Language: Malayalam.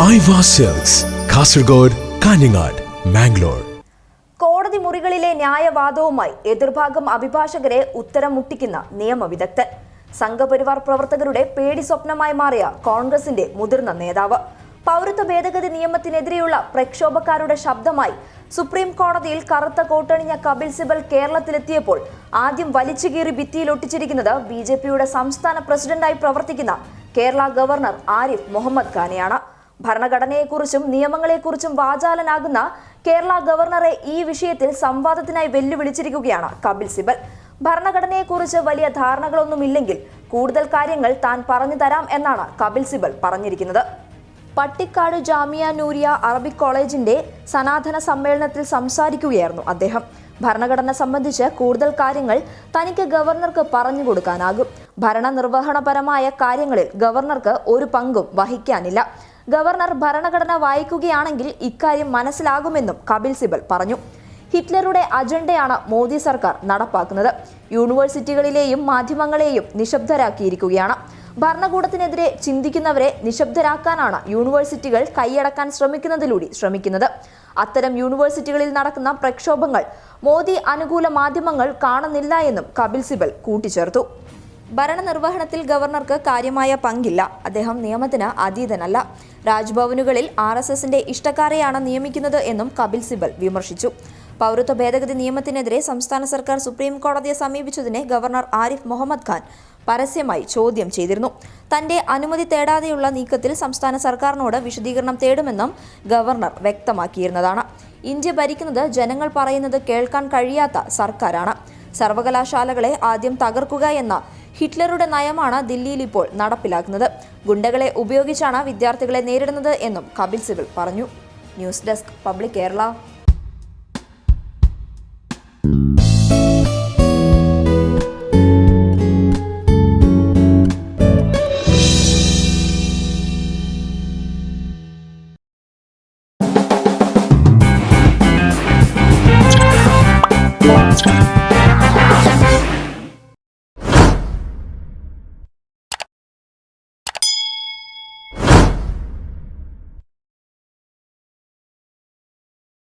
Aiwa silks, Kasaragod, Kanhangad, Mangalore. കോടതി മുറികളിലെ ന്യായവാദവുമായി എതിർഭാഗം അഭിഭാഷകരെ ഉത്തരം മുട്ടിക്കുന്ന നിയമവിദഗ്ധൻ. സംഘപരിവാർ പ്രവർത്തകരുടെ പേടി സ്വപ്നമായി മാറിയ കോൺഗ്രസിന്റെ മുതിർന്ന നേതാവ്. പൗരത്വ ഭേദഗതി നിയമത്തിനെതിരെയുള്ള പ്രക്ഷോഭക്കാരുടെ ശബ്ദമായി സുപ്രീം കോടതിയിൽ കറുത്ത കോട്ടണിഞ്ഞ കപിൽ സിബൽ കേരളത്തിലെത്തിയപ്പോൾ ആദ്യം വലിച്ചുകീറി ഭിത്തിയിൽ ഒട്ടിച്ചിരിക്കുന്നത് ബിജെപിയുടെ സംസ്ഥാന പ്രസിഡന്റായി പ്രവർത്തിക്കുന്ന കേരള ഗവർണർ ആരിഫ് മുഹമ്മദ് ഖാനെയാണ്. ഭരണഘടനയെക്കുറിച്ചും നിയമങ്ങളെക്കുറിച്ചും വാചാലനാകുന്ന കേരള ഗവർണറെ ഈ വിഷയത്തിൽ സംവാദത്തിനായി വെല്ലുവിളിച്ചിരിക്കുകയാണ് കപിൽ സിബൽ. ഭരണഘടനയെക്കുറിച്ച് വലിയ ധാരണകളൊന്നുമില്ലെങ്കിൽ കൂടുതൽ കാര്യങ്ങൾ താൻ പറഞ്ഞു തരാം എന്നാണ് കപിൽ സിബൽ പറഞ്ഞിരിക്കുന്നത്. പട്ടിക്കാട് ജാമിയ നൂരിയ അറബിക് കോളേജിന്റെ സനാതന സമ്മേളനത്തിൽ സംസാരിക്കുകയായിരുന്നു അദ്ദേഹം. ഭരണഘടന സംബന്ധിച്ച് കൂടുതൽ കാര്യങ്ങൾ തനിക്ക് ഗവർണർക്ക് പറഞ്ഞു കൊടുക്കാനാകും. ഭരണനിർവഹണപരമായ കാര്യങ്ങളിൽ ഗവർണർക്ക് ഒരു പങ്കും വഹിക്കാനില്ല. ഗവർണർ ഭരണഘടന വായിക്കുകയാണെങ്കിൽ ഇക്കാര്യം മനസ്സിലാകുമെന്നും കപിൽ സിബൽ പറഞ്ഞു. ഹിറ്റ്ലറുടെ അജണ്ടയാണ് മോദി സർക്കാർ നടപ്പാക്കുന്നത്. യൂണിവേഴ്സിറ്റികളിലെയും മാധ്യമങ്ങളെയും നിശബ്ദരാക്കിയിരിക്കുകയാണ്. ഭരണകൂടത്തിനെതിരെ ചിന്തിക്കുന്നവരെ നിശബ്ദരാക്കാനാണ് യൂണിവേഴ്സിറ്റികൾ കൈയടക്കാൻ ശ്രമിക്കുന്നത്. അത്തരം യൂണിവേഴ്സിറ്റികളിൽ നടക്കുന്ന പ്രക്ഷോഭങ്ങൾ മോദി അനുകൂല മാധ്യമങ്ങൾ കാണുന്നില്ല എന്നും കപിൽ സിബൽ കൂട്ടിച്ചേർത്തു. ഭരണനിർവഹണത്തിൽ ഗവർണർക്ക് കാര്യമായ പങ്കില്ല. അദ്ദേഹം നിയമത്തിന് അതീതനല്ല. രാജ്ഭവനുകളിൽ RSSന്റെ ഇഷ്ടക്കാരെയാണ് നിയമിക്കുന്നത് എന്നും കപിൽ സിബൽ വിമർശിച്ചു. പൗരത്വ ഭേദഗതി നിയമത്തിനെതിരെ സംസ്ഥാന സർക്കാർ സുപ്രീം കോടതിയെ സമീപിച്ചതിനെ ഗവർണർ ആരിഫ് മുഹമ്മദ് ഖാൻ പരസ്യമായി ചോദ്യം ചെയ്തിരുന്നു. തന്റെ അനുമതി തേടാതെയുള്ള നീക്കത്തിൽ സംസ്ഥാന സർക്കാരിനോട് വിശദീകരണം തേടുമെന്നും ഗവർണർ വ്യക്തമാക്കിയിരുന്നതാണ്. ഇന്ത്യ ഭരിക്കുന്നത് ജനങ്ങൾ പറയുന്നത് കേൾക്കാൻ കഴിയാത്ത സർക്കാരാണ്. സർവകലാശാലകളെ ആദ്യം തകർക്കുക എന്ന ഹിറ്റ്ലറുടെ നയമാണ് ദില്ലിയിൽ ഇപ്പോൾ നടപ്പിലാക്കുന്നത്. ഗുണ്ടകളെ ഉപയോഗിച്ചാണ് വിദ്യാർത്ഥികളെ നേരിടുന്നത് എന്നും കപിൽ സിബൽ പറഞ്ഞു. News desk public Kerala.